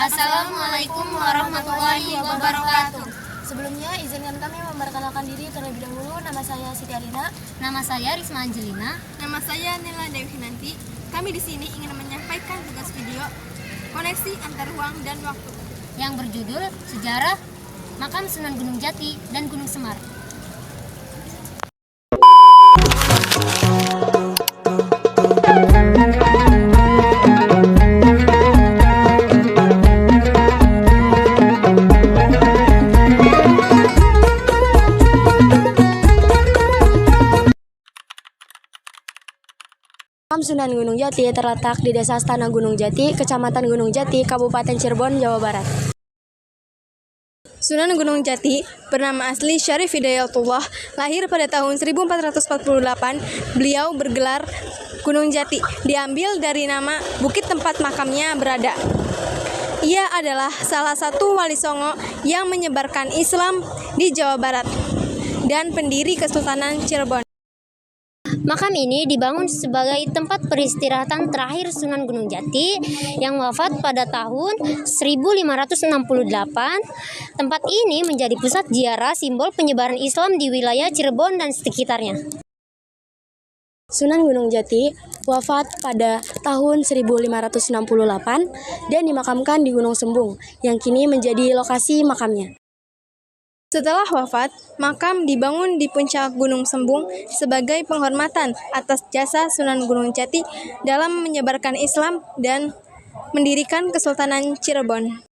Assalamualaikum warahmatullahi wabarakatuh. Sebelumnya, izinkan kami memperkenalkan diri terlebih dahulu. Nama saya Siti Alina. Nama saya Risma Angelina. Nama saya Nila Dewi Hinanti. Kami di sini ingin menyampaikan tugas video koneksi antar ruang dan waktu yang berjudul Sejarah Makam Sunan Gunung Jati dan Gunung Semar. Makam Sunan Gunung Jati terletak di Desa Astana Gunung Jati, Kecamatan Gunung Jati, Kabupaten Cirebon, Jawa Barat. Sunan Gunung Jati bernama asli Syarif Hidayatullah, lahir pada tahun 1448. Beliau bergelar Gunung Jati, diambil dari nama bukit tempat makamnya berada. Ia adalah salah satu wali Songo yang menyebarkan Islam di Jawa Barat dan pendiri Kesultanan Cirebon. Makam ini dibangun sebagai tempat peristirahatan terakhir Sunan Gunung Jati yang wafat pada tahun 1568. Tempat ini menjadi pusat ziarah simbol penyebaran Islam di wilayah Cirebon dan sekitarnya. Sunan Gunung Jati wafat pada tahun 1568 dan dimakamkan di Gunung Sembung yang kini menjadi lokasi makamnya. Setelah wafat, makam dibangun di puncak Gunung Sembung sebagai penghormatan atas jasa Sunan Gunung Jati dalam menyebarkan Islam dan mendirikan Kesultanan Cirebon.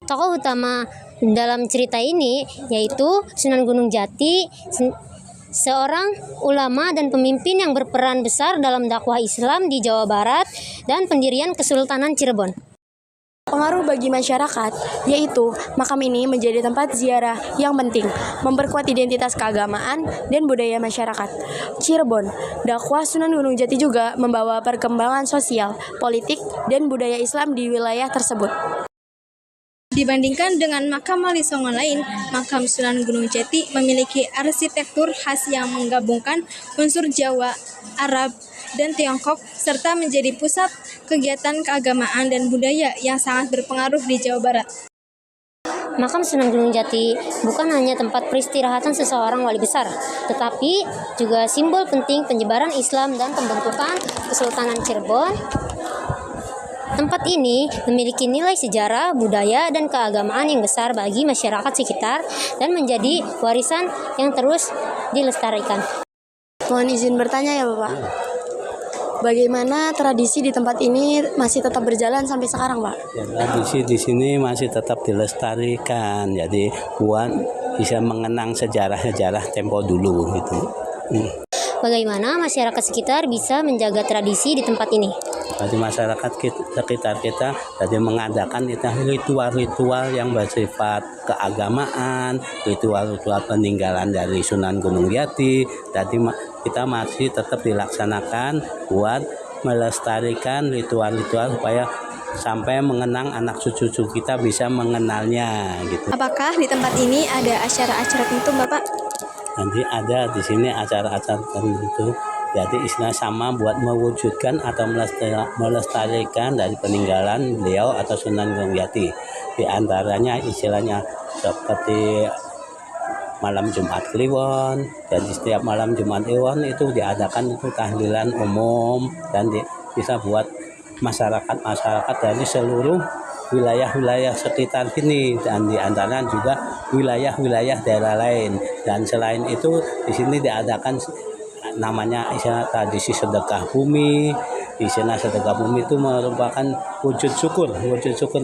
Tokoh utama dalam cerita ini yaitu Sunan Gunung Jati, seorang ulama dan pemimpin yang berperan besar dalam dakwah Islam di Jawa Barat dan pendirian Kesultanan Cirebon. Pengaruh bagi masyarakat, yaitu makam ini menjadi tempat ziarah yang penting, memperkuat identitas keagamaan dan budaya masyarakat. Cirebon, dakwah Sunan Gunung Jati juga membawa perkembangan sosial, politik, dan budaya Islam di wilayah tersebut. Dibandingkan dengan makam wali Songo lain, makam Sunan Gunung Jati memiliki arsitektur khas yang menggabungkan unsur Jawa, Arab, dan Tiongkok, serta menjadi pusat kegiatan keagamaan dan budaya yang sangat berpengaruh di Jawa Barat. Makam Sunan Gunung Jati bukan hanya tempat peristirahatan seseorang wali besar, tetapi juga simbol penting penyebaran Islam dan pembentukan Kesultanan Cirebon. Tempat ini memiliki nilai sejarah, budaya, dan keagamaan yang besar bagi masyarakat sekitar dan menjadi warisan yang terus dilestarikan. Mohon izin bertanya ya Bapak. Bagaimana tradisi di tempat ini masih tetap berjalan sampai sekarang, Pak? Ya, tradisi di sini masih tetap dilestarikan, jadi buat bisa mengenang sejarah-sejarah tempo dulu gitu. Bagaimana masyarakat sekitar bisa menjaga tradisi di tempat ini? Jadi masyarakat sekitar kita jadi mengadakan ritual-ritual yang bersifat keagamaan, ritual-ritual peninggalan dari Sunan Gunung Jati. Jadi kita masih tetap dilaksanakan buat melestarikan ritual-ritual supaya sampai mengenang anak cucu kita bisa mengenalnya gitu. Apakah di tempat ini ada acara-acara tertentu, Bapak? Nanti ada di sini acara-acara tertentu. Jadi istilah sama buat mewujudkan atau melestarikan dari peninggalan beliau atau Sunan Gunung Jati. Di antaranya istilahnya seperti malam Jumat Kliwon. Jadi setiap malam Jumat Kliwon itu diadakan itu tahlilan umum dan bisa buat masyarakat dari seluruh wilayah-wilayah sekitar sini dan di antaranya juga wilayah-wilayah daerah lain. Dan selain itu di sini diadakan namanya istilah tradisi sedekah bumi. Istilah sedekah bumi itu merupakan wujud syukur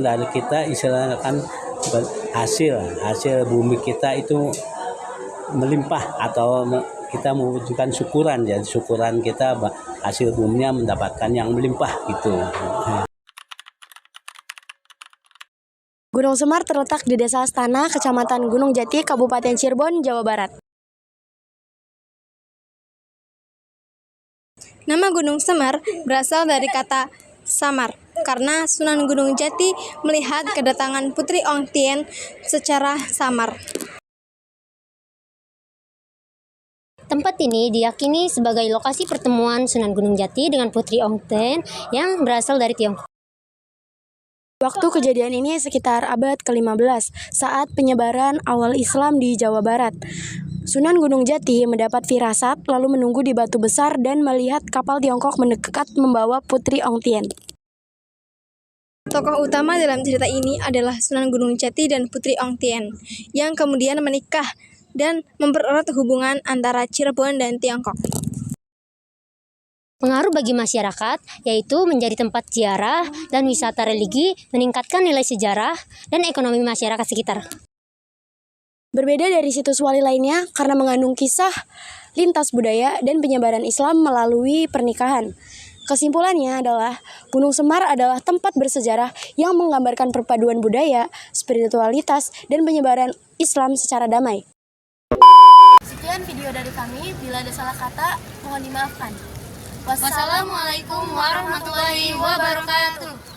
dari kita, istilahnya kan hasil bumi kita itu melimpah atau kita mewujudkan syukuran, jadi syukuran kita hasil buminya mendapatkan yang melimpah gitu. Gunung Semar terletak di Desa Astana, Kecamatan Gunung Jati, Kabupaten Cirebon, Jawa Barat. Nama Gunung Semar berasal dari kata samar, karena Sunan Gunung Jati melihat kedatangan Putri Ong Tien secara samar. Tempat ini diyakini sebagai lokasi pertemuan Sunan Gunung Jati dengan Putri Ong Tien yang berasal dari Tiongkok. Waktu kejadian ini sekitar abad ke-15 saat penyebaran awal Islam di Jawa Barat. Sunan Gunung Jati mendapat firasat lalu menunggu di batu besar dan melihat kapal Tiongkok mendekat membawa Putri Ongtien. Tokoh utama dalam cerita ini adalah Sunan Gunung Jati dan Putri Ongtien, yang kemudian menikah dan mempererat hubungan antara Cirebon dan Tiongkok. Pengaruh bagi masyarakat yaitu menjadi tempat ziarah dan wisata religi, meningkatkan nilai sejarah dan ekonomi masyarakat sekitar. Berbeda dari situs wali lainnya karena mengandung kisah, lintas budaya, dan penyebaran Islam melalui pernikahan. Kesimpulannya adalah Gunung Semar adalah tempat bersejarah yang menggambarkan perpaduan budaya, spiritualitas, dan penyebaran Islam secara damai. Sekian video dari kami, bila ada salah kata, mohon dimaafkan. Wassalamualaikum warahmatullahi wabarakatuh.